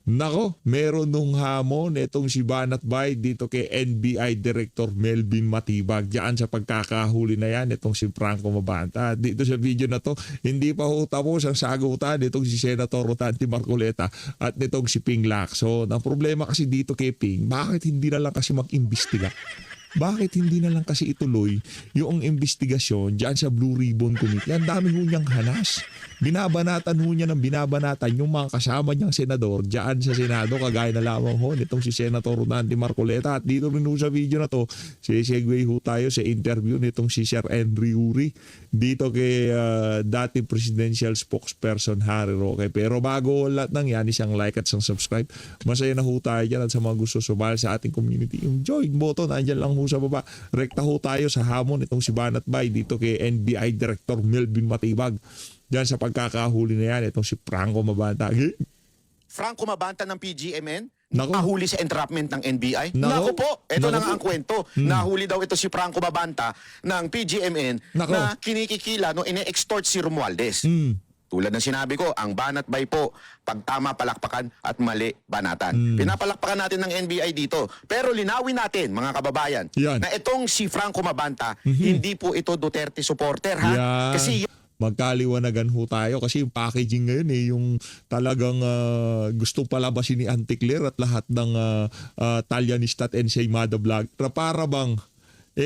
Nako, meron nung hamon itong si Banat Bay dito kay NBI Director Melvin Matibag. Diyan sa pagkakahuli na yan itong si Franco Mabanta. Dito sa video na to, hindi pa ho tapos ang sagutan nitong si Senator Rotanti Marcoleta at nitong si Ping Lacson. Ang problema kasi dito kay Ping, bakit hindi na lang kasi mag-imbestiga? Bakit hindi na lang kasi ituloy yung investigasyon dyan sa Blue Ribbon Committee? Ang dami ho niyang hanas. Binabanatan ho niya ng binabanatan yung mga kasama niyang senador dyan sa Senado, kagaya na lamang ho nitong si Senator Rodanti Marcoleta. At dito rin ho sa video na to, segue ho tayo sa interview nitong si Sir Henry Uri dito kay dating presidential spokesperson Harry Roque. Pero bago lahat ng yan, isang like at isang subscribe. Masaya na ho tayo dyan at sa mga gusto sumali sa ating community, yung join button, andyan lang ho sa baba. Rekta ho tayo sa hamon itong si Banat Bay dito kay NBI Director Melvin Matibag. Diyan sa pagkakahuli na yan, itong si Franco Mabanta. Franco Mabanta ng PGMN? Nako. Nahuli sa entrapment ng NBI? Nako. Naku po, ito Nako na nga po. ang kwento. Nahuli daw ito si Franco Mabanta ng PGMN Nako. na kinikikila no ine-extort si Romualdez. Tulad ng sinabi ko, ang Banat Bay po, pagtama palakpakan at mali banatan. Pinapalakpakan natin ng NBI dito. Pero linawin natin, mga kababayan, Yan. na itong si Franco Mabanta, hindi po ito Duterte supporter, ha? Yan. Kasi Magkaliwanagan ho tayo kasi yung packaging ngayon yung talagang gusto palabasin ni Anticler at lahat ng Talyanista at Ensaymada vlog na para bang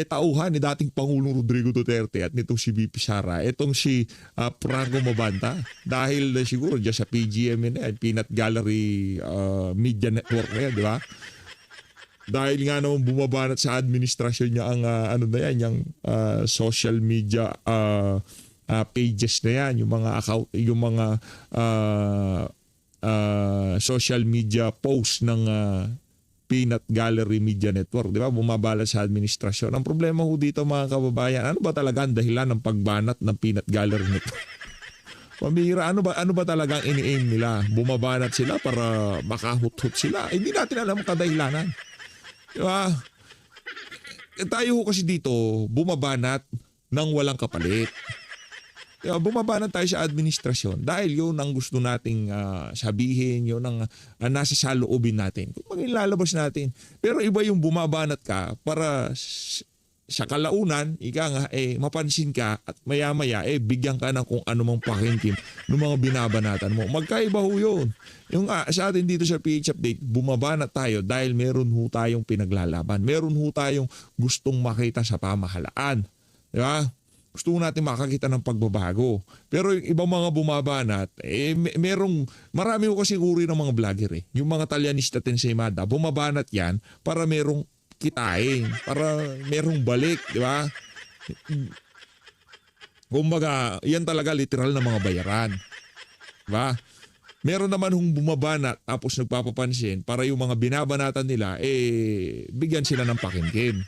tauhan ni dating Pangulong Rodrigo Duterte at nitong si VP Sara, itong si Franco Mabanta. Dahil siguro dyan sa PGMN Peanut Gallery Media Network na yan, di ba? Dahil nga naman bumabanat sa administrasyon niya ang yung social media pages na yan, yung mga account, yung mga social media posts ng Peanut Gallery Media Network, di ba? Bumabala sa administrasyon. Ang problema ho dito, mga kababayan, ano ba talaga ang dahilan ng pagbanat ng Peanut Gallery Network? Pamira, ano ba talaga ang ini-aim nila? Bumabanat sila para makahut-hut sila. Hindi natin alam ang kadahilanan. Di ba? Tayo ho kasi dito, bumabanat ng walang kapalit. Bumabanat tayo sa administrasyon dahil yun ang gusto nating sabihin, yun ang nasa saloobin natin. Kung lalabas natin. Pero iba yung bumabanat ka para sa kalaunan, mapansin ka at maya-maya bigyan ka ng kung ano mang pakingkim ng mga binabanatan mo. Magkaiba ho yun. Yung sa atin dito sa PH Update, bumabanat tayo dahil meron ho tayong pinaglalaban. Meron ho tayong gustong makita sa pamahalaan. Di ba? Gusto natin makakita ng pagbabago. Pero yung ibang mga bumabanat, marami ko kasi uri ng mga vlogger Yung mga Talyanista at Ensaymada, bumabanat yan para merong kitain, para merong balik, di ba? Kumbaga, yan talaga literal na mga bayaran. Di ba? Meron naman hong bumabanat tapos nagpapapansin para yung mga binabanatan nila, bigyan sila ng pakingkim.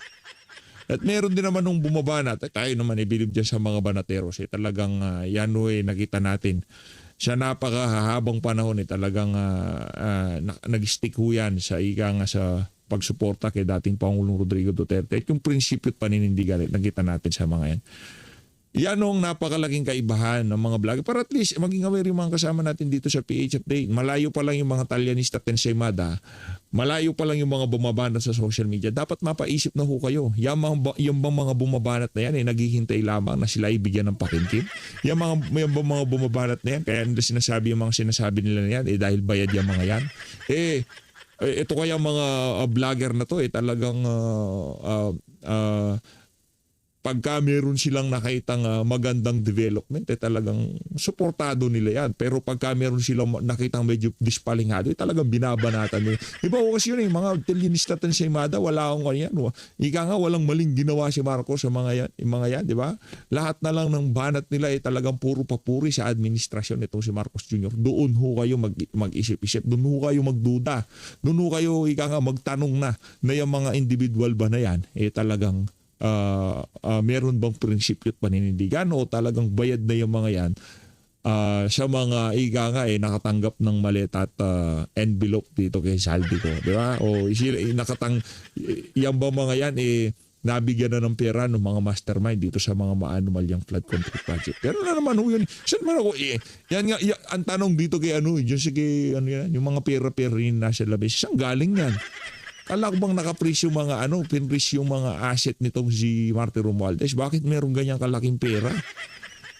At meron din naman nung bumabanat, tayo naman ibilib dyan sa mga banateros. Talagang yan nakita natin. Sa napakahabang panahon talagang nag-stick ho yan sa sa pagsuporta kay dating Pangulong Rodrigo Duterte. At yung prinsipyo at paninindigan, nakita natin sa mga yan. Yan ang napakalaking kaibahan ng mga vlog. Para at least maging aware yung mga kasama natin dito sa PH Update. Malayo pa lang yung mga Talyanista at Ensaymada. Malayo pa lang yung mga bumabanat sa social media. Dapat mapaisip na ho kayo. Yung bang mga bumabanat na yan naghihintay lamang na sila ibigyan ng pakingkim? Yung mga bumabanat na yan, kaya nila sinasabi yung mga sinasabi nila na yan, dahil bayad yung mga yan. Ito kaya mga vlogger na to talagang pagka meron silang nakitang magandang development, talagang suportado nila yan. Pero pagka meron silang nakitang medyo dispalingado, talagang binabanatan nila. Iba ko kasi yun mga Talyanista at Ensaymada, wala akong yan. Ika nga, walang maling ginawa si Marcos sa mga yan, di ba? Lahat na lang ng banat nila talagang puro papuri sa administrasyon nitong si Marcos Jr. Doon ho kayo mag-isip-isip, doon ho kayo magduda, doon ho kayo, ika nga, magtanong na yung mga individual ba na yan, talagang meron bang prinsipyo at paninindigan o talagang bayad na yung mga yan sa mga nakatanggap ng maleta at envelope dito kay Saldi ko, di ba? O yan ba mga yan nabigyan na ng pera ng mga mastermind dito sa mga maanumalyang flood control project. Pero na naman ho yun. Saan man ako, yan nga, ang tanong dito kay dyan sige, yung mga pera-pera rin nasa labas, saan galing yan? Kala ko bang nakaprease yung mga pinprease yung mga asset nitong si Martin Romualdez? Bakit meron ganyang kalaking pera?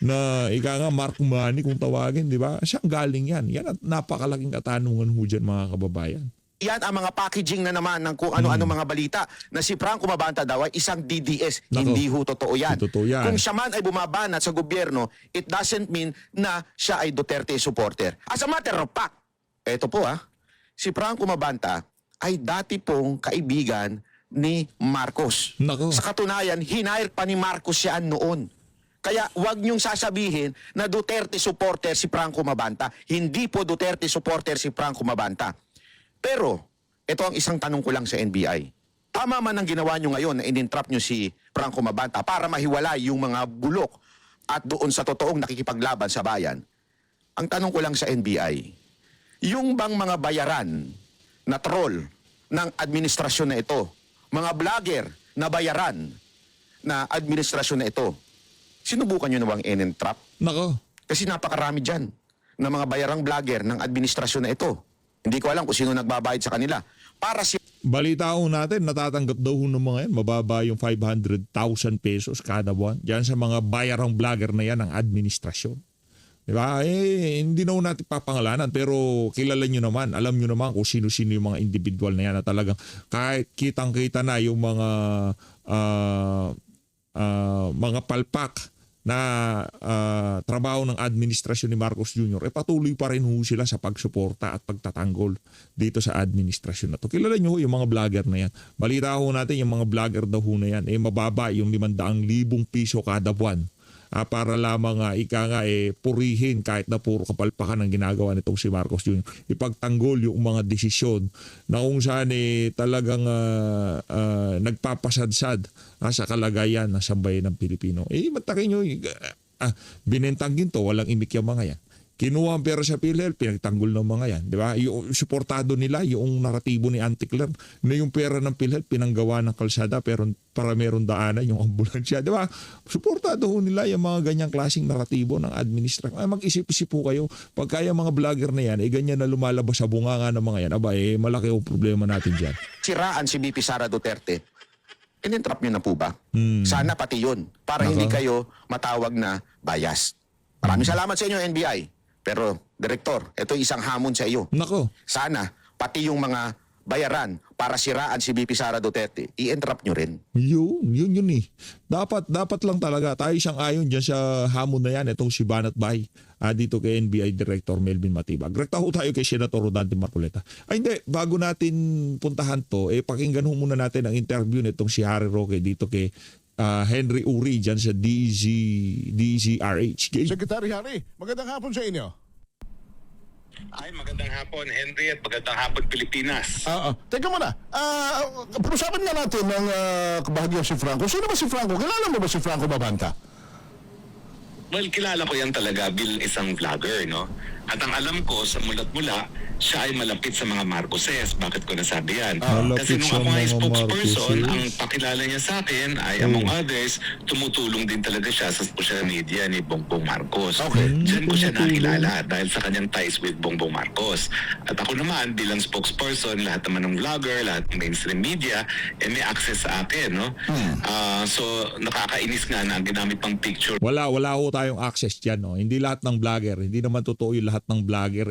Na ika nga Mark Money kung tawagin, di ba? Saan galing yan? Yan at napakalaking katanungan ho dyan mga kababayan. Yan ang mga packaging na naman ng kung ano-ano mga balita na si Franco Mabanta daw ay isang DDS. Nako. Hindi ho totoo yan. Totoo yan. Kung siya man ay bumabanat sa gobyerno, it doesn't mean na siya ay Duterte supporter. As a matter of fact, eto po si Franco Mabanta ay dati pong kaibigan ni Marcos. Nako. Sa katunayan, hinire pa ni Marcos yan noon. Kaya wag niyong sasabihin na Duterte supporter si Franco Mabanta. Hindi po Duterte supporter si Franco Mabanta. Pero, ito ang isang tanong ko lang sa NBI. Tama man ang ginawa nyo ngayon na in-entrap nyo si Franco Mabanta para mahiwalay yung mga bulok at doon sa totoong nakikipaglaban sa bayan. Ang tanong ko lang sa NBI, yung bang mga bayaran na troll ng administrasyon na ito, mga vlogger na bayaran na administrasyon na ito, sinubukan nyo na bang in-entrap? Nako. Kasi napakarami dyan na mga bayarang vlogger ng administrasyon na ito. Hindi ko alam kung sino nagbabayad sa kanila. Para si Balita ho natin, natatanggap daw ho ng mga yan. Mababa yung 500,000 pesos kada buwan. Diyan sa mga bayarang vlogger na yan ng administrasyon. Diba? Hindi na ho natin papangalanan. Pero kilala nyo naman, alam nyo naman kung sino-sino yung mga individual na yan na talagang kahit kitang-kita na yung mga palpak na trabaho ng administrasyon ni Marcos Jr. Patuloy pa rin ho sila sa pagsuporta at pagtatanggol dito sa administrasyon na to. Kilala nyo ho yung mga vlogger na yan. Balita ho natin yung mga vlogger daw ho na yan. Mababa yung 500,000 piso kada buwan. Para lamang purihin kahit na puro kapalpakan ang ginagawa nitong si Marcos Jr. Ipagtanggol yung mga desisyon na kung saan talagang nagpapasadsad sa kalagayan ng sambayan ng Pilipino. Matakin nyo, binentang ginto, walang imik yung mga yan. Kinuha ang pera sa PhilHealth, pinagtanggol ng mga yan. Di ba? Yung suportado nila, yung naratibo ni Auntie Claire, na yung pera ng PhilHealth, pinanggawa ng kalsada, pero para meron daanan yung ambulansya. Di ba? Suportado ho nila yung mga ganyang klaseng naratibo ng administrasyon. Mag-isip-isip po kayo, pagka yung mga vlogger na yan, ganyan na lumalabas sa bunganga ng mga yan, malaki yung problema natin dyan. siraan si BP Sara Duterte, in-entrap nyo na po ba? Sana pati yun. Para hindi kayo matawag na bias. Maraming salamat sa inyo, NBI. Pero, Direktor, ito isang hamon sa iyo. Nako. Sana, pati yung mga bayaran para siraan si BP Sara Duterte, i-entrap nyo rin. Yun eh. Dapat lang talaga tayo siyang ayon dyan sa hamon na yan, itong si Banat Bay, dito kay NBI Director Melvin Matibag. Rekta ho tayo kay Senator Rodante Marcoleta. Hindi, bago natin puntahan to, pakinggan ho muna natin ang interview nitong si Harry Roque dito kay Henry Uri dyan sa DZRH. Secretary Harry, magandang hapon sa inyo. Ay, magandang hapon, Henry, at magandang hapon, Pilipinas. Teka muna, pag-usapan nga natin ng kabahagyang si Franco. Sino ba si Franco? Kilala mo ba si Franco Mabanta? Well, kilala ko yan talaga bilang isang vlogger, no? At ang alam ko, sa mulat-mula, siya ay malapit sa mga Marcoses. Bakit ko nasabi yan? Kasi nung ako ay spokesperson, ang pakilala niya sa akin ay, among others, tumutulong din talaga siya sa social media ni Bongbong Marcos. Okay. Diyan ko siya nakilala dahil sa kanyang ties with Bongbong Marcos. At ako naman, bilang spokesperson, lahat naman ng vlogger, lahat ng mainstream media, may access sa akin, no? So, nakakainis nga na ginamit pang picture. Wala ho tayong access dyan. No? Hindi lahat ng vlogger, hindi naman totoo yung lahat ng vlogger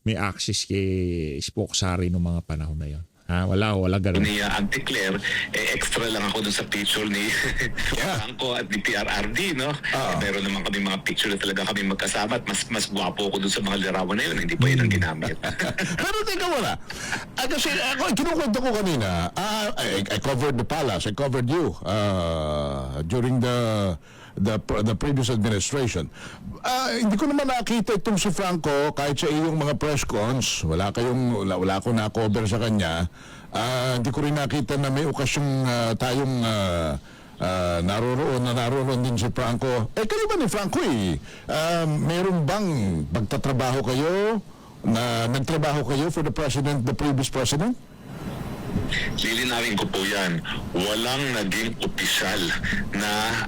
may access kay Spoksari noong mga panahon na yun. Wala ganun. Ni Auntie Claire, extra lang ako dun sa picture ni Franco at ni PRRD, no? Meron naman kami mga picture na talaga kami magkasama at mas gwapo ko dun sa mga larawan na yun. Hindi pa yun ang ginamit. Pero teka muna, kasi ako, kinukwento ko kanina, I covered the palace, I covered you during the previous administration. Hindi ko naman nakita itong si Franco kahit sa iyong mga press cons. Wala akong na-cover sa kanya. Hindi ko rin nakita na may okasyong tayong naroon din si Franco. Kayo ba ni Franco meron bang pagtatrabaho kayo na nagtrabaho kayo for the previous president? Lilinawin ko po yan. Walang naging opisyal na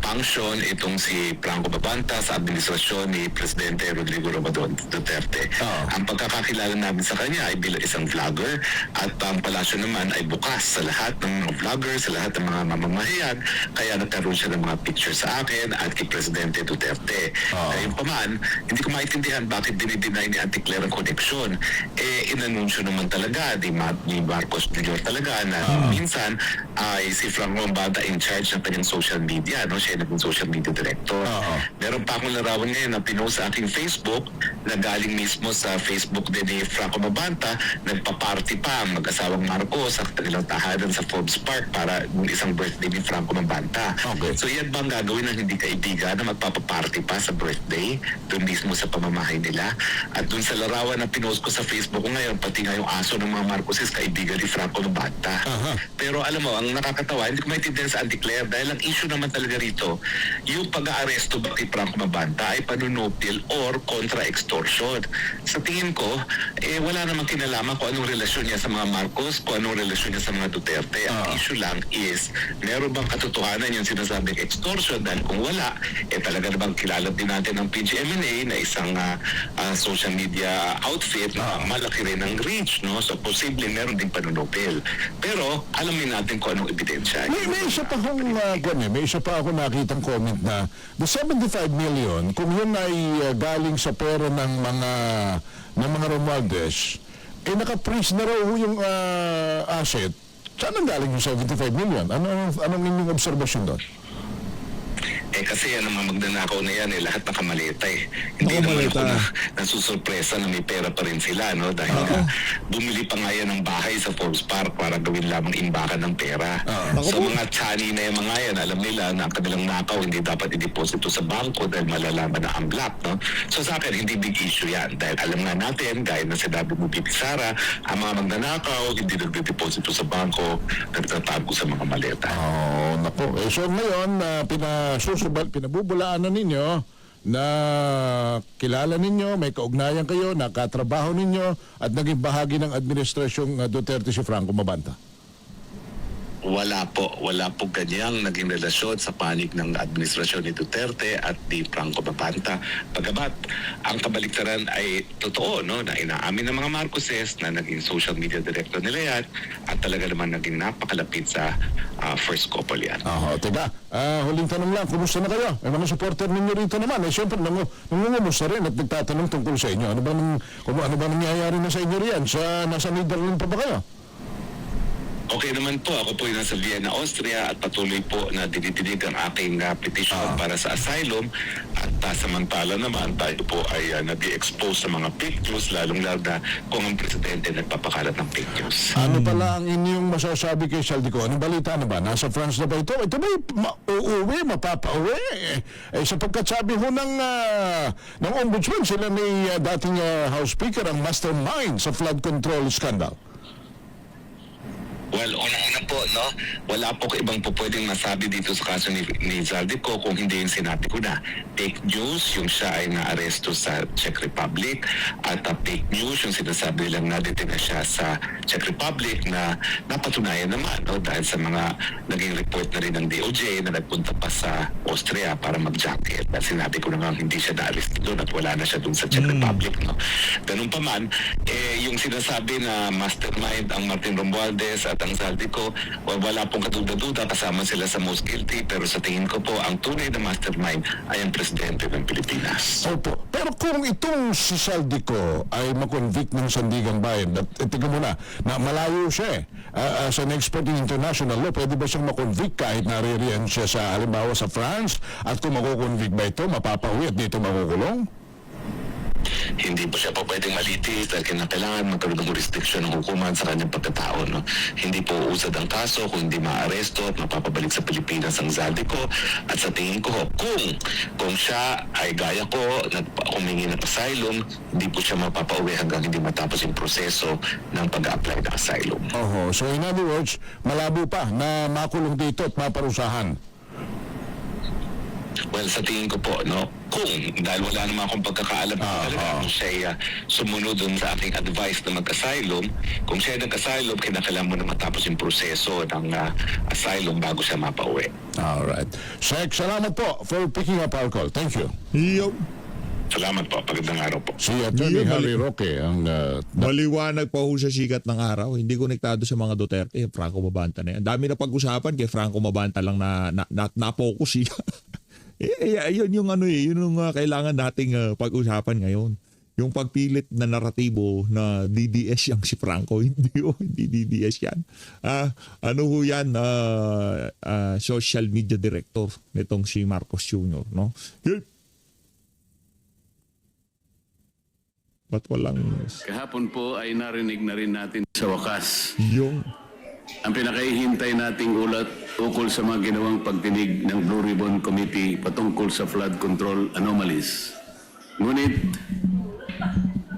function itong si Franco Babanta sa administrasyon ni Presidente Rodrigo Romualdez Duterte. Ang pagkakakilala namin sa kanya ay bilang isang vlogger at ang palasyo naman ay bukas sa lahat ng mga vloggers, sa lahat ng mga mamamayan. Kaya nagkaroon siya ng mga pictures sa akin at kay Presidente Duterte. Gayunpaman, hindi ko maintindihan bakit dinideny ni Auntie Claire ang koneksyon. Inanunsyo naman talaga ni Marcos Jr. talaga na minsan ay si Franco Babanta in charge ng kanyang social media. No? Siya naging social media director. Meron pa akong larawan ngayon na pinost sa aking Facebook na galing mismo sa Facebook din ni Franco Babanta. Nagpa-party pa ang mag-asawang Marcos sa kanilang tahanan sa Forbes Park para yung isang birthday ni Franco Babanta. So yan bang gagawin ng hindi kaibigan na magpapaparty pa sa birthday doon mismo sa pamamahay nila? At doon sa larawan na pinost ko sa Facebook ko ngayon, pati nga yung aso ng mga Marcoses kaibigan ni Franco Babanta. Pero alam mo, ang nakakatawa, hindi ko maintindihan sa Auntie Claire dahil ang issue naman talaga rito, yung pag-aaresto ba kay Franco Babanta ay panunupil or contra-extortion. Sa tingin ko, wala namang kinalaman kung anong relasyon niya sa mga Marcos, kung anong relasyon niya sa mga Duterte. Ang issue lang is, meron bang katotohanan yung sinasabing extortion? Dahil kung wala, talaga na bang kilala din natin ng PGMNA na isang social media outfit na malaki rin ang reach, no? So, posible meron din panunupil. Pero, alamin natin kung anong ebidensya. May isa pa akong may isa pa ako nakitang comment na the 75 million, kung yun ay galing sa pera ng mga Romualdez, naka-freeze na raw yung asset. Saan ang galing yung 75 million? Anong inyong obserbasyon doon? Kasi yan ang mga magnanakaw na yan, lahat nakamaleta Hindi naman ako nasusurpresa na may pera pa rin sila, no? Dahil bumili pa nga yan ng bahay sa Forbes Park para gawin lamang imbakan ng pera. So mga tsani na yung mga yan, alam nila na ang kanilang nakaw hindi dapat i-deposito sa bangko dahil malalaman na ang black, no? So sa akin, hindi big issue yan. Dahil alam nga natin, gaya na sinabi mo, Bibi Sara, ang mga magnanakaw, hindi nagde-deposito sa bangko, nagtatago sa mga maleta. Naku. So ngayon, pinabubulaan na ninyo na kilala ninyo, may kaugnayan kayo, nakatrabaho ninyo at naging bahagi ng administrasyong Duterte si Franco Babanta. Wala po ganyang naging relasyon sa panig ng administrasyon ni Duterte at ni Franco Babanta. Pagamat ang kabaliktaran ay totoo, no, na inaamin ng mga Marcoses na naging social media director nila yan at talaga naman naging napakalapit sa first couple yan. Teka, huling tanong lang, kumusta na kayo? May mga supporter ninyo rito naman. Siyempre, nangungumusta rin at nagtatanong tungkol sa inyo. Ano ba nangyayari na sa inyo riyan? Nasa Netherlands pa ba kayo? Okay naman po, ako po ay nasa Vienna, Austria at patuloy po na dinidinig ang aking petition para sa asylum at samantala naman tayo po ay nag-i-expose sa mga fake news lalong-lalo na kung ang presidente nagpapakalat ng fake news. Ano pala ang inyong masasabi kay Saldico? Anong balita na ba? Nasa France na ba ito? Ito ba uuwi, mapapauwi? Sapagkat sabi ho ng ombudsman, sila may dating House Speaker ang mastermind sa flood control scandal. Well, una po, no? Wala po ibang po pwedeng masabi dito sa kaso ni Zaldico kung hindi yung sinabi ko na. Fake news, yung siya ay naaresto sa Czech Republic at fake news, yung sinasabi lang na-detain na siya sa Czech Republic na napatunayan naman, no? Dahil sa mga naging report na rin ng DOJ na nagpunta pa sa Austria para mag-jacket. At sinabi ko na nga hindi siya na-arresto doon at wala na siya doon sa Czech Republic, no? Ganun pa man, yung sinasabi na mastermind ang Martin Romualdez at ang Zaldico, wala pong kaduda-duda, kasama sila sa most guilty, pero sa tingin ko po, ang tunay na mastermind ay ang presidente ng Pilipinas. Opo. Pero kung itong si Zaldico ay makonvict ng Sandigang Bayan, tingnan mo na malayo siya as an expert in international law, pwede ba siyang makonvict kahit naririyan siya sa, halimbawa sa France, at kung makukonvict ba ito, mapapauwi at dito makukulong? Hindi po siya po pwedeng malitis dahil kailangan magkaroon ng jurisdiction ng hukuman sa kanyang pagkatao. No? Hindi po usad ang kaso kung hindi maaresto at mapapabalik sa Pilipinas ang Zaldico. At sa tingin ko, kung siya ay gaya ko, humingi ng asylum, hindi po siya mapapauwi hanggang hindi matapos yung proseso ng pag-apply ng asylum. So in other words, malabo pa na makulong dito at maparusahan. Well, sa tingin ko po, no, kung dahil wala naman akong pagkakaalam talaga kung siya sumunod dun sa aking advice na mag-asylum, kung siya nag-asylum, kinakailangan mo na matapos yung proseso ng asylum bago siya mapauwi. Alright. Sek, salamat po for picking up our call. Thank you. Yo. Salamat po. Pagandang araw po. Si Attorney Yun, Harry Roque ang Maliwanag pa ho sa sikat ng araw. Hindi konektado sa mga Duterte. Franco Mabanta na yan. Dami na pag-usapan kay Franco Mabanta lang na-focus siya. Yun yung yun yung kailangan nating pag-usapan ngayon. Yung pagpilit na naratibo na DDS yang si Franco. Hindi DDS yan. Ano ho yan? Social media director nitong si Marcos Jr. No? Ba't walang Kahapon po ay narinig na rin natin sa wakas yung ang pinakahihintay nating ulat ukol sa mga ginawang pagtinig ng Blue Ribbon Committee patungkol sa flood control anomalies. Ngunit,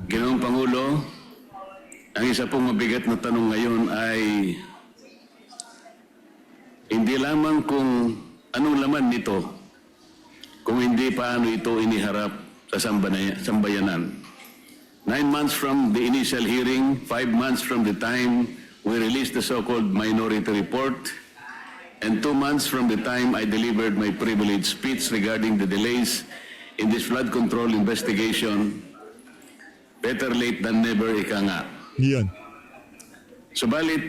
Ginoong Pangulo, ang isa pong mabigat na tanong ngayon ay hindi lamang kung anong laman nito, kung hindi paano ito iniharap sa sambayanan. 9 months from the initial hearing, 5 months from the time we released the so-called minority report, and 2 months from the time I delivered my privileged speech regarding the delays in this flood control investigation, better late than never, ika nga. yan. Subalit,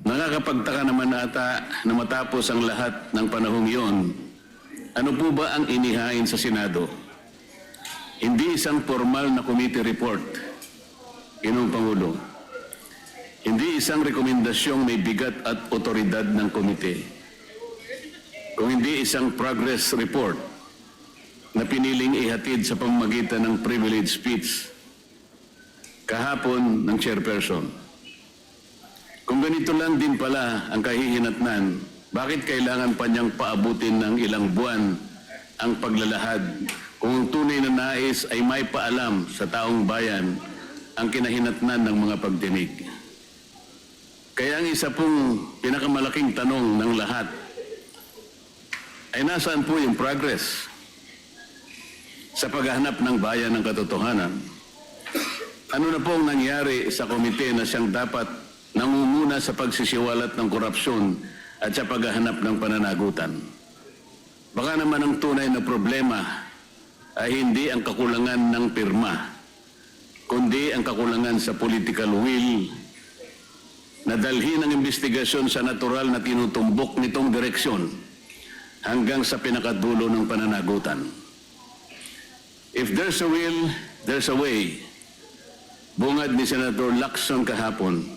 nakakapagtaka naman ata na matapos ang lahat ng panahong iyon, ano po ba ang inihain sa Senado? Hindi isang formal na committee report, Ginoong Pangulo. Hindi isang rekomendasyong may bigat at otoridad ng komite. Kung hindi isang progress report na piniling ihatid sa pamamagitan ng privilege speech kahapon ng chairperson. Kung ganito lang din pala ang kahihinatnan, bakit kailangan pa niyang paabutin ng ilang buwan ang paglalahad kung ang tunay na nais ay may paalam sa taong bayan ang kinahinatnan ng mga pagdinig? Kaya ang isa pong pinakamalaking tanong ng lahat ay nasaan po yung progress sa paghahanap ng bayan ng katotohanan? Ano na pong nangyari sa komite na siyang dapat nangunguna sa pagsisiwalat ng korupsyon at sa paghahanap ng pananagutan? Baka naman ang tunay na problema ay hindi ang kakulangan ng pirma, kundi ang kakulangan sa political will na dalhin ang investigasyon sa natural na tinutumbok nitong direksyon hanggang sa pinakadulo ng pananagutan. If there's a will, there's a way. Bungad ni Senator Lacson kahapon.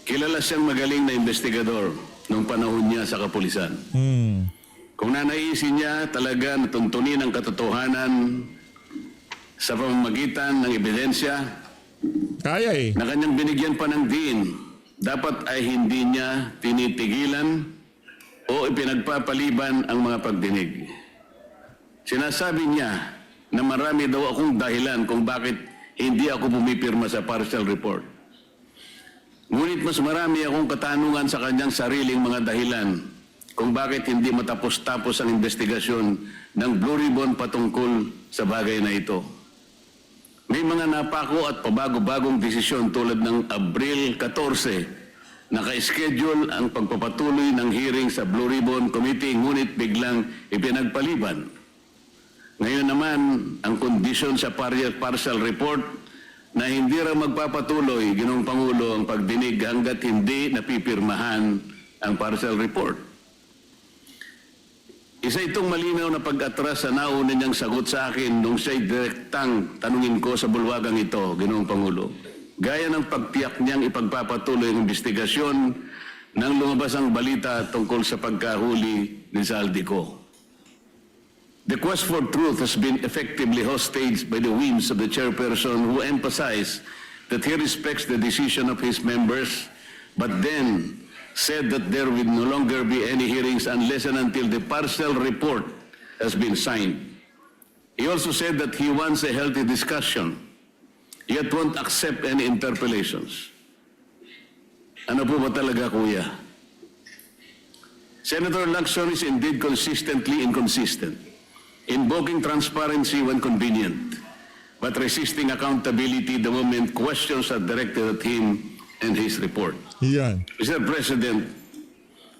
Kilala siyang magaling na investigador noong panahon niya sa kapulisan. Kung nanaisin niya talaga na tuntunin ang katotohanan sa pamamagitan ng ebidensya Kaya na kanyang binigyan pa ng diin, dapat ay hindi niya tinitigilan o ipinagpapaliban ang mga pagdinig. Sinasabi niya na marami daw akong dahilan kung bakit hindi ako pumipirma sa partial report. Ngunit mas marami akong katanungan sa kanyang sariling mga dahilan kung bakit hindi matapos-tapos ang investigasyon ng Blue Ribbon patungkol sa bagay na ito. May mga napako at pabago-bagong desisyon tulad ng Abril 14, naka-schedule ang pagpapatuloy ng hearing sa Blue Ribbon Committee ngunit biglang ipinagpaliban. Ngayon naman, ang kondisyon sa partial report na hindi raw magpapatuloy, Ginoong Pangulo, ang pagdinig hanggat hindi napipirmahan ang partial report. Isa itong malinaw na pag-atras sa nauna niyang sagot sa akin nung siya'y direktang tanungin ko sa bulwagang ito, Ginoong Pangulo. Gaya ng pagtiyak niyang ipagpapatuloy ang investigasyon nang lumabas ang balita tungkol sa pagkahuli ni Zaldico. The quest for truth has been effectively hostaged by the whims of the chairperson who emphasized that he respects the decision of his members, but then said that there will no longer be any hearings unless and until the partial report has been signed. He also said that he wants a healthy discussion, yet won't accept any interpellations. Ano po ba talaga, Kuya? Senator Lacson is indeed consistently inconsistent, invoking transparency when convenient, but resisting accountability the moment questions are directed at him and his report. Yan. Mr. President,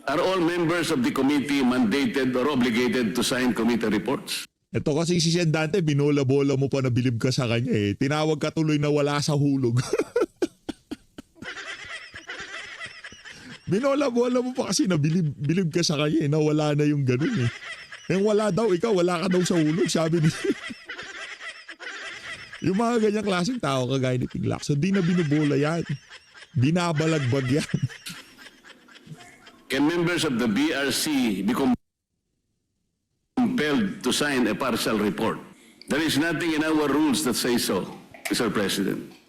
are all members of the committee mandated or obligated to sign committee reports? Ito kasi si Sen Dante, binola-bola mo pa na bilib ka sa kanya eh. Tinawag ka tuloy na wala sa hulog. Binola-bola mo pa kasi na bilib ka sa kanya eh, na wala na yung ganun eh. Yung wala daw, ikaw wala ka daw sa hulog, sabi ni... Yung mga ganyang klaseng tao kagaya ni Ping Lacson, di na binubola yan. Binabalagbag yan. Can members of the BRC become compelled to sign a partial report? There is nothing in our rules that say so, Mr. President.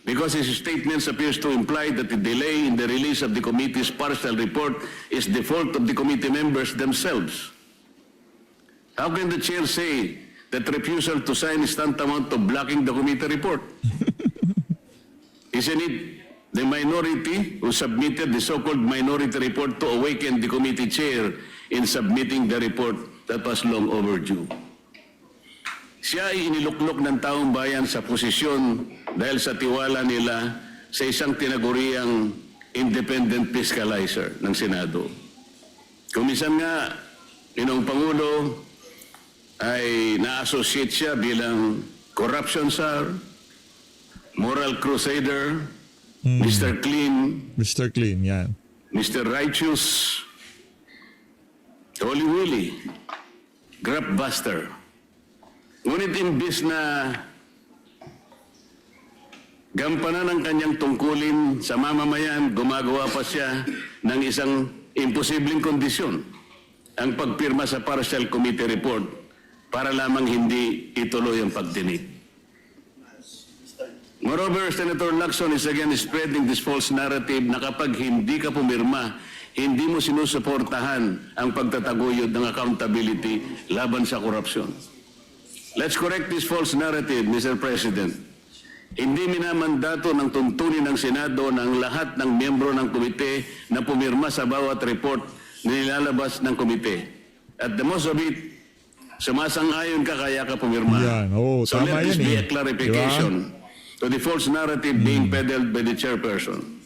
Because his statements appears to imply that the delay in the release of the committee's partial report is the fault of the committee members themselves. How can the chair say that refusal to sign is tantamount to blocking the committee report? Isn't it the minority who submitted the so-called minority report to awaken the committee chair in submitting the report that was long overdue? Siya ay iniluklok ng taong bayan sa posisyon dahil sa tiwala nila sa isang tinaguriang independent fiscalizer ng Senado. Kumisan nga, Ginoong Pangulo ay na-associate siya bilang corruption czar, moral crusader, Mr. Clean, Mr. Clean, yan. Mr. Righteous, Holy Willy, Grabbuster. Ngunit imbis na gampanan ang kanyang tungkulin sa mamamayan, gumagawa pa siya ng isang imposibleng kondisyon, ang pagpirma sa partial committee report para lamang hindi ituloy ang pagdinig. Moreover, Senator Lacson is again spreading this false narrative na kapag hindi ka pumirma, hindi mo sinusuportahan ang pagtataguyod ng accountability laban sa korupsyon. Let's correct this false narrative, Mr. President. Hindi minamandato ng tuntunin ng Senado ng lahat ng miyembro ng komite na pumirma sa bawat report na nilalabas ng komite. At the most of it, sumasang-ayon ka kaya ka pumirma. Yan. Oo, So tama let this yan be eh. a clarification to the false narrative being peddled by the chairperson.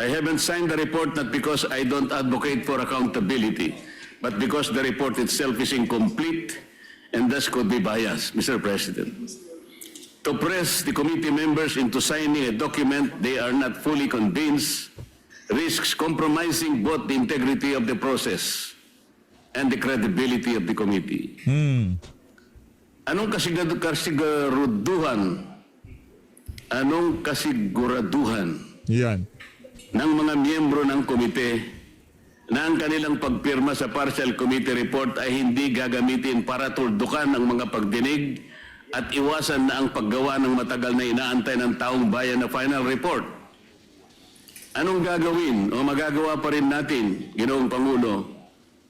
I haven't signed the report not because I don't advocate for accountability, but because the report itself is incomplete and thus could be biased, Mr. President. To press the committee members into signing a document they are not fully convinced risks compromising both the integrity of the process and the credibility of the committee. Anong kasiguraduhan Yan. ng mga miyembro ng komite na ang kanilang pagpirma sa partial committee report ay hindi gagamitin para tuldukan ang mga pagdinig at iwasan na ang paggawa ng matagal na inaantay ng taong bayan na final report? Anong gagawin o magagawa pa rin natin, Ginoong Pangulo,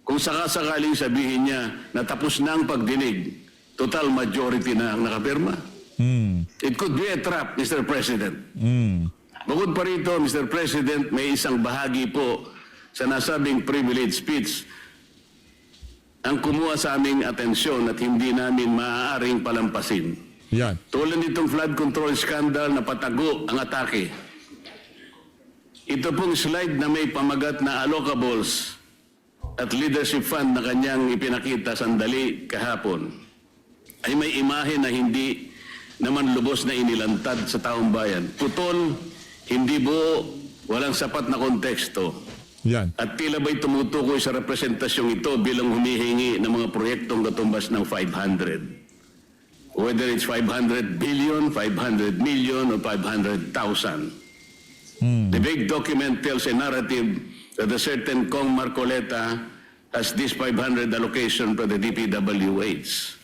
kung sakasakaling sabihin niya na tapos na ang pagdinig, total majority na ang nakapirma? It could be a trap, Mr. President. Bukod pa rito, Mr. President, may isang bahagi po sa nasabing privilege speech ang kumuha sa aming atensyon at hindi namin maaaring palampasin. Yan. Tulad nitong flood control scandal na patago ang atake. Ito pong slide na may pamagat na allocables at leadership fund na kanyang ipinakita sandali kahapon ay may imahe na hindi naman lubos na inilantad sa taong bayan. Putol, hindi buo, walang sapat na konteksto. Yan. At tila ba'y tumutukoy sa representasyong ito bilang humihingi ng mga proyektong katumbas ng 500. Whether it's 500 billion, 500 million, or 500,000. The big document tells a narrative that a certain Kong Marcoleta has this 500 allocation for the DPWH.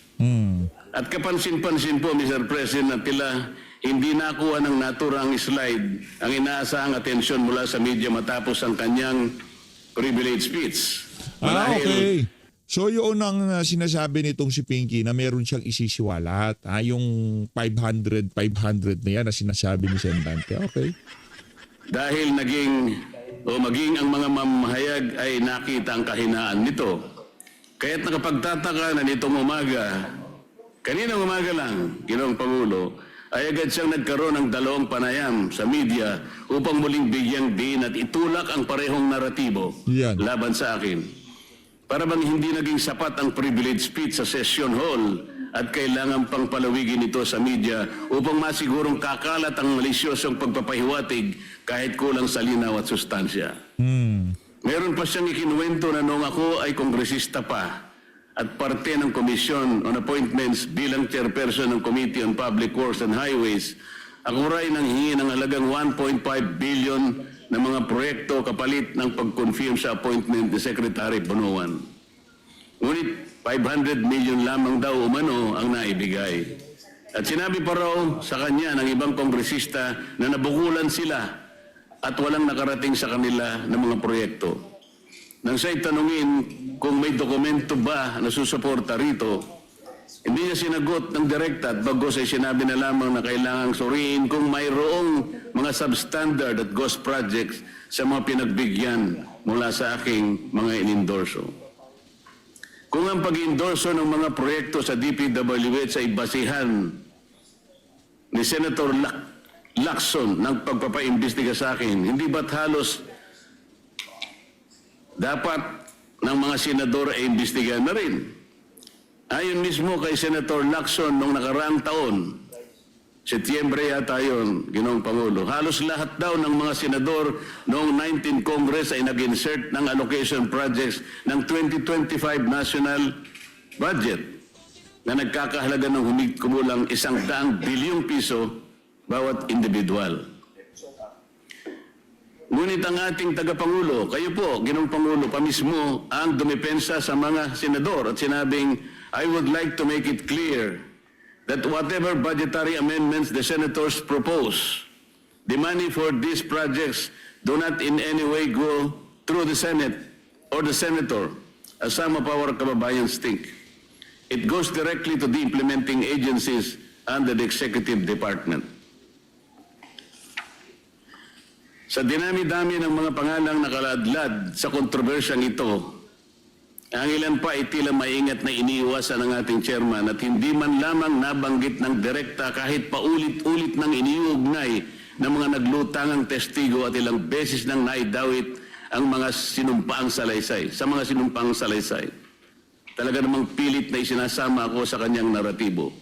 At kapansin-pansin po, Mr. President, na tila hindi nakuha ng naturang slide ang inaasahang atensyon mula sa media matapos ang kanyang privilege speech. Okay. So yun ang sinasabi nitong si Pinky na meron siyang isisiwalat. Yung 500 na yan na sinasabi ni Sen Dante. Okay. Dahil naging o maging ang mga mamahayag ay nakita ang kahinaan nito. Kaya't nakapagtataka na nitong umaga, kaninang umaga lang, Ginoong Pangulo, ay agad siyang nagkaroon ng dalawang panayam sa media upang muling bigyang din at itulak ang parehong naratibo Yan. laban sa akin. Para bang hindi naging sapat ang privilege speech sa session hall at kailangan pang palawigin ito sa media upang masigurong kakalat ang malisyosong pagpapahiwatig kahit kulang sa linaw at sustansya. Meron pa siyang ikinuwento na noong ako ay kongresista pa at parte ng Commission on Appointments bilang chairperson ng Committee on Public Works and Highways, ako rin nang hingi ng halagang 1.5 billion na mga proyekto kapalit ng pag-confirm sa appointment ni Secretary Bonoan. Ngunit 500 million lamang daw umano ang naibigay. At sinabi pa raw sa kanya ng ibang kongresista na nabukulan sila at walang nakarating sa kanila ng mga proyekto. Nang siya'y tanungin kung may dokumento ba na susuporta rito, hindi niya sinagot ng direkta at bagos ay sinabi na lamang na kailangang suriin kung mayroong mga substandard at ghost projects sa mga pinagbigyan mula sa aking mga inendorso. Kung ang pag-endorso ng mga proyekto sa DPWH ay basihan ni Senator Lacson ng pagpapaimbestiga sa akin, hindi ba't halos dapat ng mga senador ay imbestigahan na rin? Ayon mismo kay Senator Lacson noong nakaraang taon, Setyembre yata yun, Ginoong Pangulo, halos lahat daw ng mga senador noong 19 Congress ay nag-insert ng allocation projects ng 2025 national budget na nagkakahalaga ng kumulang 100 bilyong piso bawat individual. Ngunit ang ating tagapangulo, kayo po, Ginoong Pangulo, pamismo ang dumepensa sa mga senador at sinabing, I would like to make it clear that whatever budgetary amendments the senators propose, the money for these projects do not in any way go through the Senate or the senator, as some of our kababayans think. It goes directly to the implementing agencies under the executive department. Sa dinami-dami ng mga pangalang nakaladlad sa kontrobersyang ito, ang ilan pa ay tila maingat na iniiwasan ng ating chairman at hindi man lamang nabanggit ng direkta kahit paulit-ulit nang iniuugnay ng mga naglutangang testigo at ilang beses nang naidawit ang mga sinumpaang salaysay, sa mga sinumpaang salaysay. Talaga namang pilit na isinasama ako sa kanyang naratibo.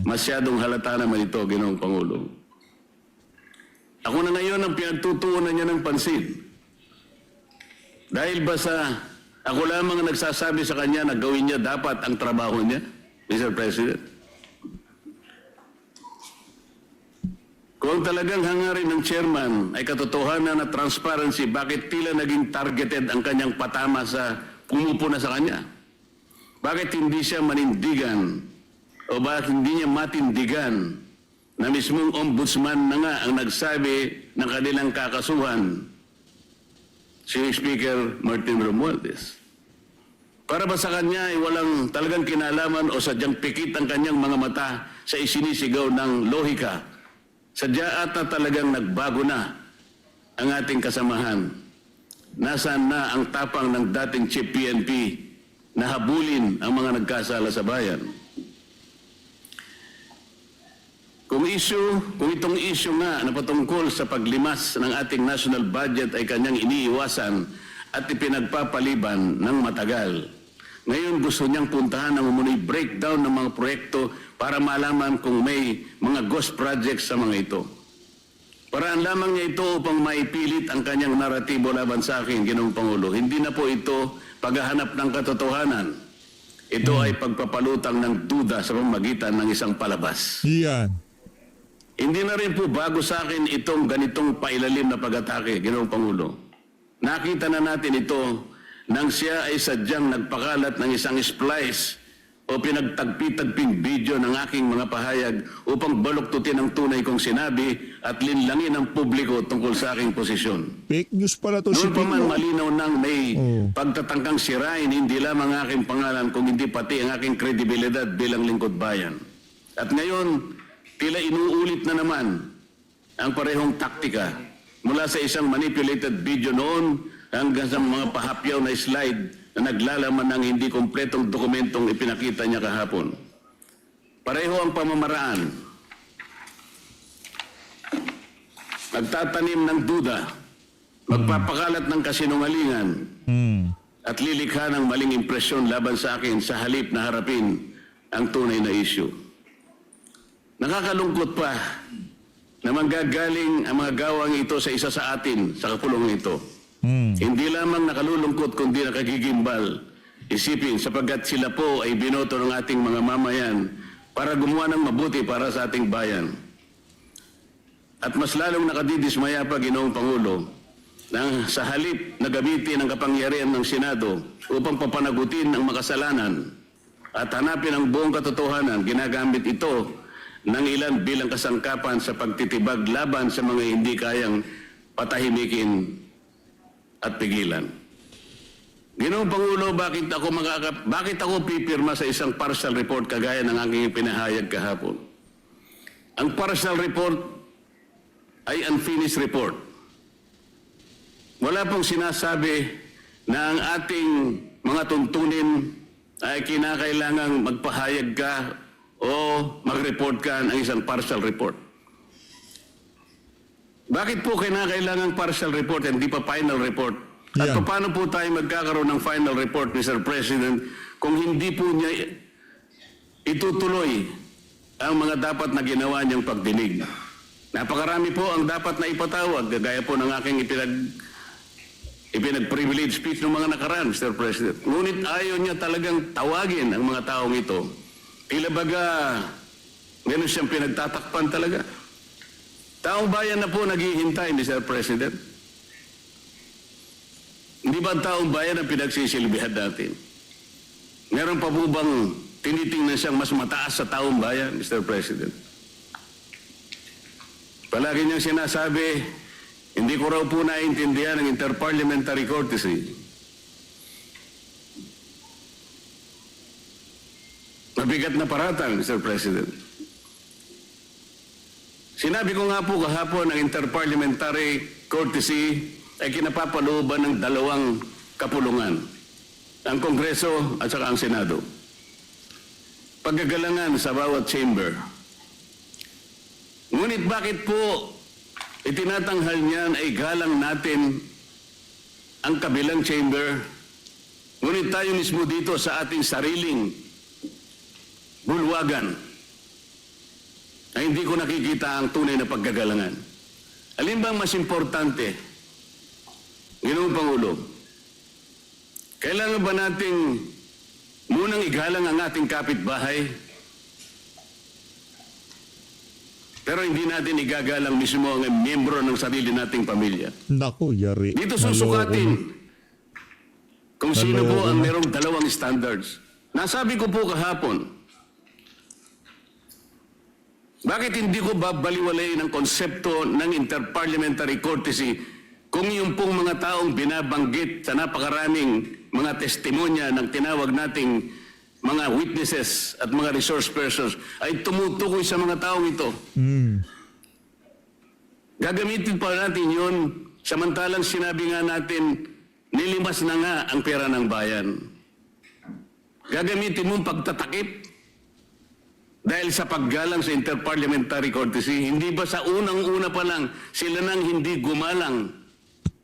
Masyadong halata naman ito, Ginoong Pangulo. Ako na ngayon ang pinagtutuunan niya ng pansin. Dahil ba sa ako lamang ang nagsasabi sa kanya na gawin niya dapat ang trabaho niya, Mr. President? Kung talagang hangarin ng chairman ay katotohanan at transparency, bakit tila naging targeted ang kanyang patama sa pumupuna sa kanya? Bakit hindi siya manindigan o bakit hindi niya matindigan na mismong ombudsman na nga ang nagsabi ng kanilang kakasuhan, si Speaker Martin Romualdez? Para ba sa kanya ay walang talagang kinalaman o sadyang pikit ang kanyang mga mata sa isinisigaw ng lohika? Sadya ata talagang nagbago na ang ating kasamahan. Nasaan na ang tapang ng dating Chief PNP na habulin ang mga nagkasala sa bayan? Kung itong issue nga na patungkol sa paglimas ng ating national budget ay kanyang iniiwasan at ipinagpapaliban ng matagal, ngayon gusto niyang puntahan ng umunoy breakdown ng mga proyekto para malaman kung may mga ghost projects sa mga ito. Paraan lamang niya ito upang maipilit ang kanyang naratibo laban sa akin, Ginoong Pangulo. Hindi na po ito paghahanap ng katotohanan. Ito ay pagpapalutang ng duda sa pamamagitan ng isang palabas. Yan. Hindi na rin po bago sa akin itong ganitong pailalim na pag-atake, Ginoong Pangulo. Nakita na natin ito nang siya ay sadyang nagpakalat ng isang splice o pinagtagpi-tagping video ng aking mga pahayag upang baluktutin ang tunay kong sinabi at linlangin ang publiko tungkol sa aking posisyon. Fake news pala to si Noon pa man Pino. malinaw nang may pagtatangkang sirain hindi lamang ang aking pangalan kung hindi pati ang aking kredibilidad bilang lingkod bayan. At ngayon, tila inuulit na naman ang parehong taktika mula sa isang manipulated video noon hanggang sa mga pahapyaw na slide na naglalaman ng hindi kompletong dokumentong ipinakita niya kahapon. Pareho ang pamamaraan. Nagtatanim ng duda, magpapakalat ng kasinungalingan, at lilikha ng maling impresyon laban sa akin sa halip na harapin ang tunay na issue. Nakakalungkot pa na manggagaling ang mga gawang ito sa isa sa atin sa kakulungan ito. Hindi lamang nakalulungkot kundi nakagigimbal. Isipin sapagkat sila po ay binoto ng ating mga mamayan para gumawa ng mabuti para sa ating bayan. At mas lalong nakadidismaya pa, Ginoong Pangulo, na sa halip na gamitin ang kapangyarihan ng Senado upang papanagutin ang makasalanan at hanapin ang buong katotohanan, ginagamit ito ng ilan bilang kasangkapan sa pagtitibag laban sa mga hindi kayang patahimikin at pigilan. Ginoong Pangulo, bakit ako pipirma sa isang partial report kagaya ng aking pinahayag kahapon? Ang partial report ay unfinished report. Wala pong sinasabi na ang ating mga tuntunin ay kinakailangang magpahayag ka o mag-report ka ng isang partial report. Bakit po kinakailangang partial report and hindi pa final report? At Yan. paano po tayo magkakaroon ng final report, Mr. President, kung hindi po niya itutuloy ang mga dapat na ginawa niyang pagdinig? Napakarami po ang dapat na ipatawag, gaya po ng aking ipinag-privilege speech ng mga nakaraan, Mr. President. Ngunit ayaw niya talagang tawagin ang mga taong ito. Tila baga, ganun siyang pinagtatakpan talaga. Taong bayan na po naghihintay, Mr. President. Hindi ba ang taong bayan ang pinagsisilbihan natin? Meron pa po bang tinitingnan siyang mas mataas sa taong bayan, Mr. President? Palagi niyang sinasabi, hindi ko raw po naiintindihan ang interparliamentary courtesy. Mabigat na paratang, Mr. President. Sinabi ko nga po kahapon ang interparliamentary courtesy ay kinapapalooban ng dalawang kapulungan, ang Kongreso at saka ang Senado. Paggagalangan sa bawat chamber. Ngunit bakit po itinatanghal niyan ay galang natin ang kabilang chamber, ngunit tayo mismo dito sa ating sariling bulwagan ay hindi ko nakikita ang tunay na paggagalangan. Alin bang mas importante, Ginoong Pangulo? Kailangan ba nating munang igalang ang ating kapitbahay, pero hindi natin igagalang mismo ang miyembro ng sarili nating pamilya? Naku, yari. Dito susukatin kung sino po ang Naloko na. merong dalawang standards. Nasabi ko po kahapon, bakit hindi ko babaliwalayin ang konsepto ng interparliamentary courtesy kung yung pong mga taong binabanggit sa napakaraming mga testimonya ng tinawag nating mga witnesses at mga resource persons ay tumutukoy sa mga taong ito. Gagamitin pa natin yun, samantalang sinabi nga natin, nilimas na nga ang pera ng bayan. Gagamitin mong pagtatakip dahil sa paggalang sa interparliamentary courtesy. Hindi ba sa unang-una pa lang sila nang hindi gumalang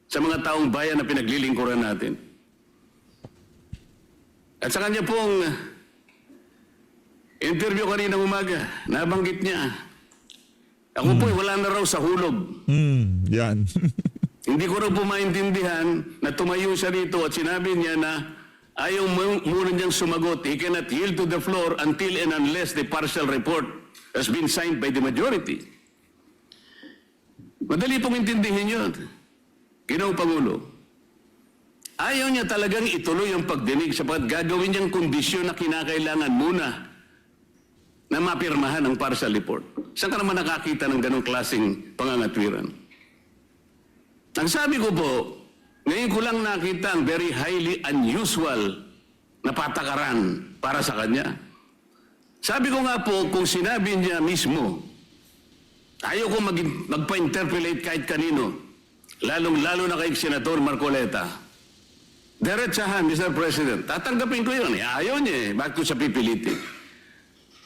sa mga taong bayan na pinaglilingkuran natin? At sa kanya pong interview kaninang umaga, nabanggit niya, ako po'y wala na raw sa hulog. Yan. Hindi ko raw po maintindihan na tumayo siya dito at sinabi niya na ayaw muna niyang sumagot. He cannot yield to the floor until and unless the partial report has been signed by the majority. Madali pong intindihin yun. Ginoong Pangulo, ayaw niya talagang ituloy ang pagdinig sapagat gagawin niyang kondisyon na kinakailangan muna na mapirmahan ang partial report. Saan ka naman nakakita ng ganong klaseng pangangatwiran? Ang sabi ko po, ngayon ko lang nakita ang very highly unusual na patakaran para sa kanya. Sabi ko nga po, kung sinabi niya mismo, ayaw ko magpa-interpolate kahit kanino, lalong-lalo na kay Senator Marcoleta, diretsahan, Mr. President, tatanggapin ko yun. Ayaw niya eh. Bakit ko siya pipilitin?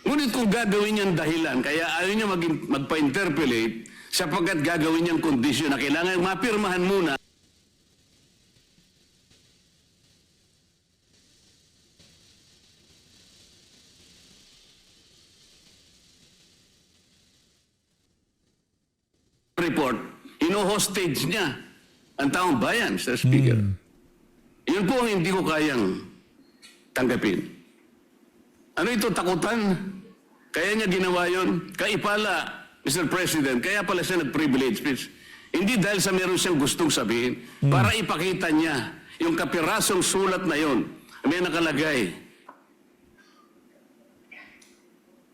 Ngunit kung gagawin niyang dahilan, kaya ayaw niya magpa-interpolate sapagkat gagawin niyang kondisyon na kailangan mapirmahan muna report, ino-hostage niya ang taong bayan, Mr. Speaker. Yun po ang hindi ko kayang tanggapin. Ano ito, takutan? Kaya niya ginawa yun? Kaipala, Mr. President, kaya pala siya nag-privilege speech. Hindi dahil sa meron siyang gustong sabihin, para ipakita niya yung kapirasong sulat na yun. May nakalagay,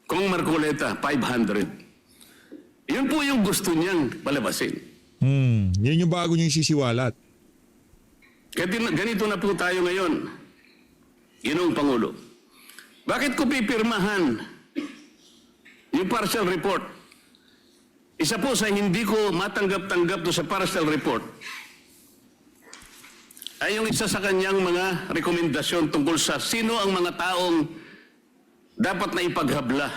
Kong Marcoleta, 500. Yun po yung gusto niyang palabasin. Yan yung bago niyong sisiwalat. Ganito na po tayo ngayon, Ginoong Pangulo. Bakit ko pipirmahan yung partial report? Isa po sa hindi ko matanggap-tanggap do sa partial report ay yung isa sa kanyang mga rekomendasyon tungkol sa sino ang mga taong dapat na ipaghabla.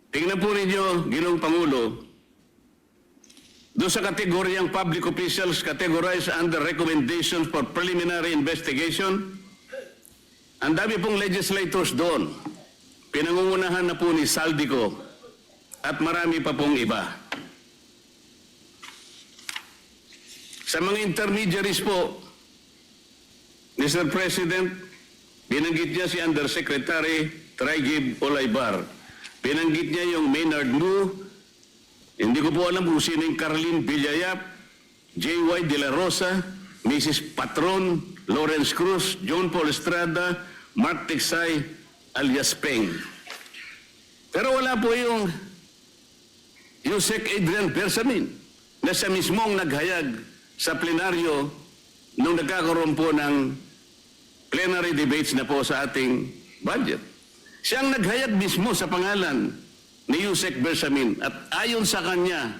Tingnan po ninyo, Ginoong Pangulo, doon sa kategoryang public officials categorized under recommendations for preliminary investigation, ang dami pong legislators doon. Pinangungunahan na po ni Saldico at marami pa pong iba. Sa mga intermediaries po, Mr. President, binanggit niya si Undersecretary Traigib Olaybar. Binanggit niya yung Maynard Mu. Hindi ko po alam kung sino yung Carlin Villayap, J.Y. De La Rosa, Mrs. Patron, Lawrence Cruz, John Paul Estrada, Mark Tiksay, alias Peng. Pero wala po yung Yusek Adrian Bersamin na siya mismong naghayag sa plenaryo nung nagkakaroon po ng plenary debates na po sa ating budget. Siyang naghayag mismo sa pangalan ni Yusek Bersamin at ayon sa kanya,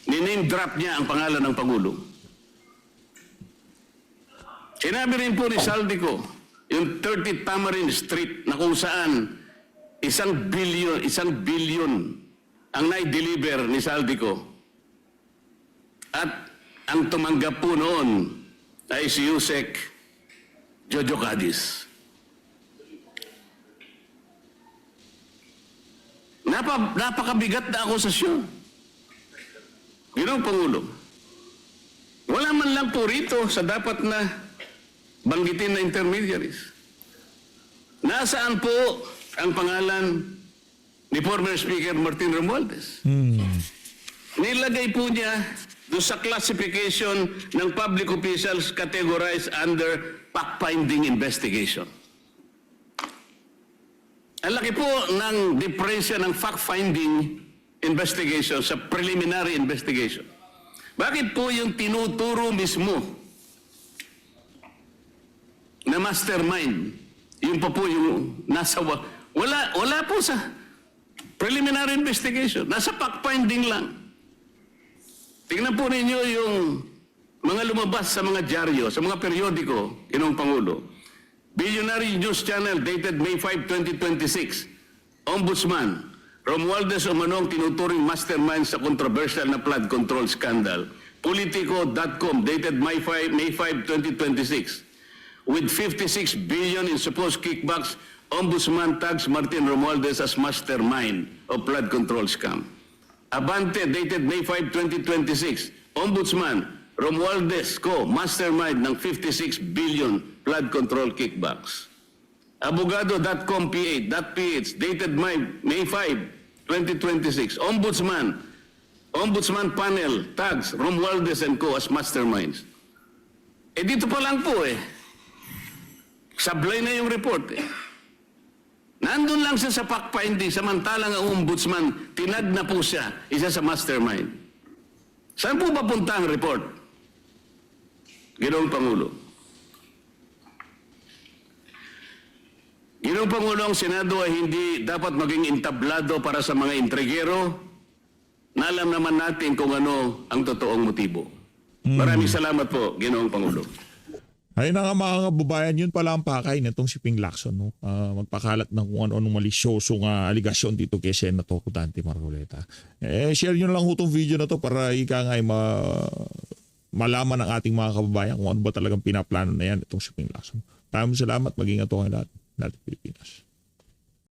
ni-name drop niya ang pangalan ng Pangulo. Sinabi rin po ni Saldico, yung 30 Tamarind Street na kung saan 1 billion ang nai-deliver ni Saldico. At ang tumanggap po noon ay si Yusek Jojo Cadiz. Napakabigat na akusasyon. Ginoong Pangulo, wala man lang po rito sa dapat na banggitin na intermediaries. Nasaan po ang pangalan ni former Speaker Martin Romualdez? Nilagay po niya doon sa classification ng public officials categorized under fact-finding investigation. Ang laki po ng diferensya ng fact-finding investigation sa preliminary investigation. Bakit po yung tinuturo mismo na mastermind, yun pa po yung nasa... Wala po sa preliminary investigation. Nasa fact-finding lang. Tingnan po ninyo yung mga lumabas sa mga dyaryo, sa mga periodiko, Ginoong Pangulo. Billionaire News Channel dated May 5, 2026. Ombudsman, Romualdez umanong tinuturing mastermind sa controversial na flood control scandal. Politico.com dated May 5, 2026. With 56 billion in supposed kickbacks, Ombudsman tags Martin Romualdez as mastermind of flood control scam. Abante dated May 5, 2026. Ombudsman, Romualdez Co. mastermind ng 56 billion flood control kickbacks. Abogado.com PH dated May 5, 2026. Ombudsman panel tags Romualdez and Co. as masterminds. Dito pa lang po sablay na yung report Nandun lang siya sa fact-finding, samantalang ang ombudsman, tinag na po siya, isa sa mastermind. Saan po papunta ang report? Ginoong Pangulo. Ginoong Pangulo, ang Senado ay hindi dapat maging entablado para sa mga intrigero, na alam naman natin kung ano ang totoong motibo. Maraming salamat po, Ginoong Pangulo. Ayun na nga mga kababayan, yun pala ang pakay nitong si Ping Lacson. No? Magpakalat ng kung ano-anong malisyosong aligasyon dito kay Senator Dante Marcoleta. Share nyo na lang itong video na to para ika nga malaman ng ating mga kababayan kung ano ba talagang pinaplano na yan itong si Ping Lacson. Maraming salamat. Mag-ingat po kayo lahat. Lahat Pilipinas.